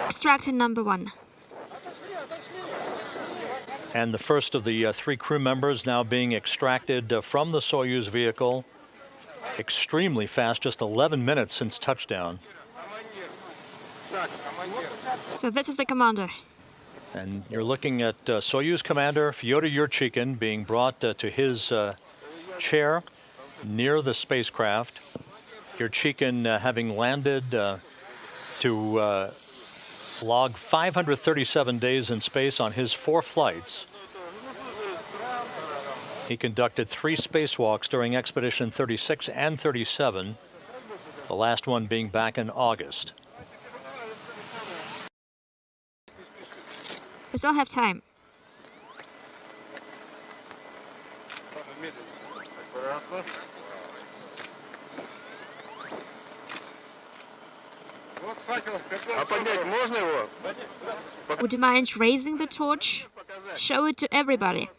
Extractor number 1. And the first of the 3 crew members now being extracted from the Soyuz vehicle. Extremely fast, just 11 minutes since touchdown. So this is the commander. And you're looking at Soyuz commander Fyodor Yurchikhin being brought to his chair near the spacecraft. Yurchikhin having landed to log 537 days in space on his 4 flights. He conducted 3 spacewalks during Expedition 36 and 37, the last one being back in August. We still have time. Would you mind raising the torch? Show it to everybody.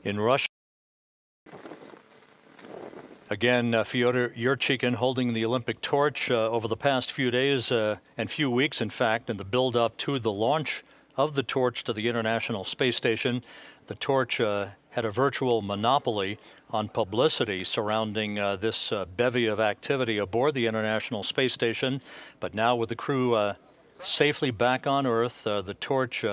In Russia, again, Fyodor Yurchikhin holding the Olympic torch over the past few days and few weeks, in fact, in the build-up to the launch of the torch to the International Space Station. The torch had a virtual monopoly on publicity surrounding this bevy of activity aboard the International Space Station. But now with the crew safely back on Earth, the torch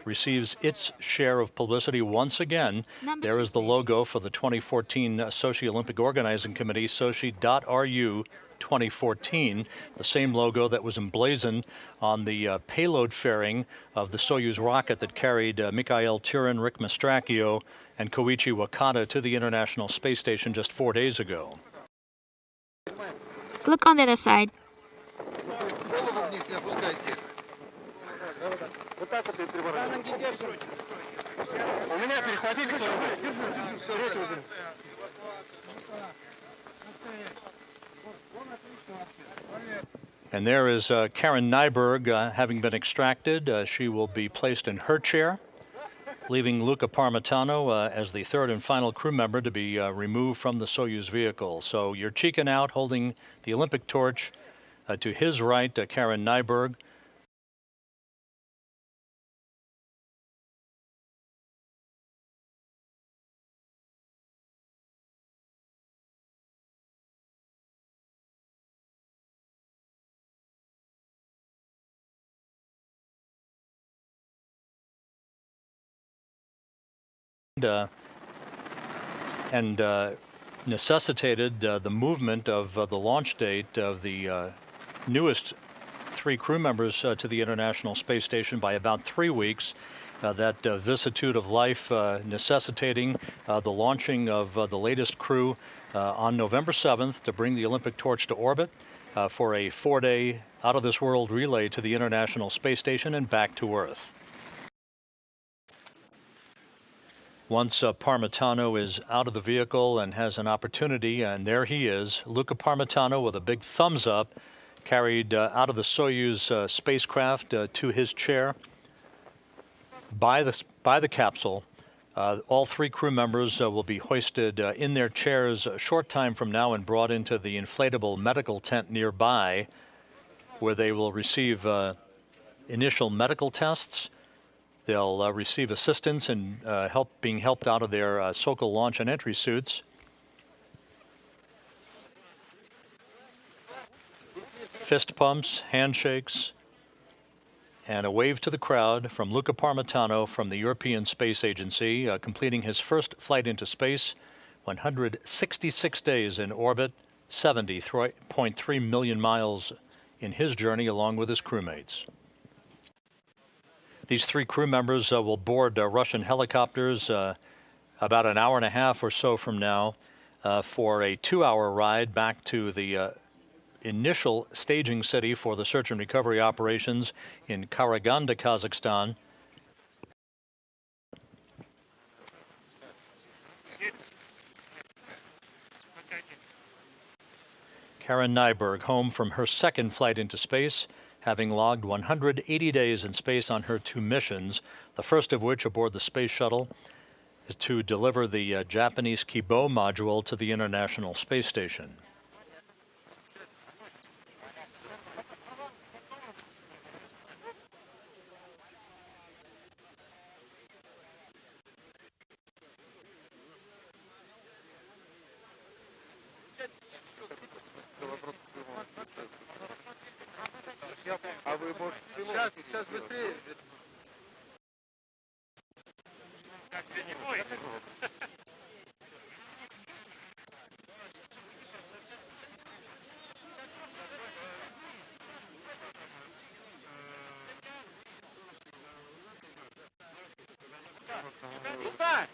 receives its share of publicity once again. There is the logo for the 2014 Sochi Olympic Organizing Committee, Sochi.ru 2014, the same logo that was emblazoned on the payload fairing of the Soyuz rocket that carried Mikhail Tyurin, Rick Mastracchio, and Koichi Wakata to the International Space Station just 4 days ago. Look on the other side. And there is Karen Nyberg having been extracted. She will be placed in her chair, leaving Luca Parmitano as the 3rd and final crew member to be removed from the Soyuz vehicle. So Yurchikhin out holding the Olympic torch. To his right, Karen Nyberg. And necessitated the movement of the launch date of the newest 3 crew members to the International Space Station by about 3 weeks. That vicissitude of life necessitating the launching of the latest crew on November 7th to bring the Olympic torch to orbit for a 4-day out-of-this-world relay to the International Space Station and back to Earth. Once Parmitano is out of the vehicle and has an opportunity, and there he is, Luca Parmitano with a big thumbs up, carried out of the Soyuz spacecraft to his chair by the capsule. All 3 crew members will be hoisted in their chairs a short time from now and brought into the inflatable medical tent nearby, where they will receive initial medical tests. They'll receive assistance and being helped out of their Sokol launch and entry suits. Fist pumps, handshakes, and a wave to the crowd from Luca Parmitano from the European Space Agency, completing his first flight into space, 166 days in orbit, 70.3 million miles in his journey along with his crewmates. These 3 crew members will board Russian helicopters about an hour and a half or so from now for a 2-hour ride back to the initial staging city for the search and recovery operations in Karaganda, Kazakhstan. Karen Nyberg home from her 2nd flight into space, having logged 180 days in space on her 2 missions, the first of which aboard the space shuttle to deliver the Japanese Kibo module to the International Space Station. Сейчас быстрее. Рука!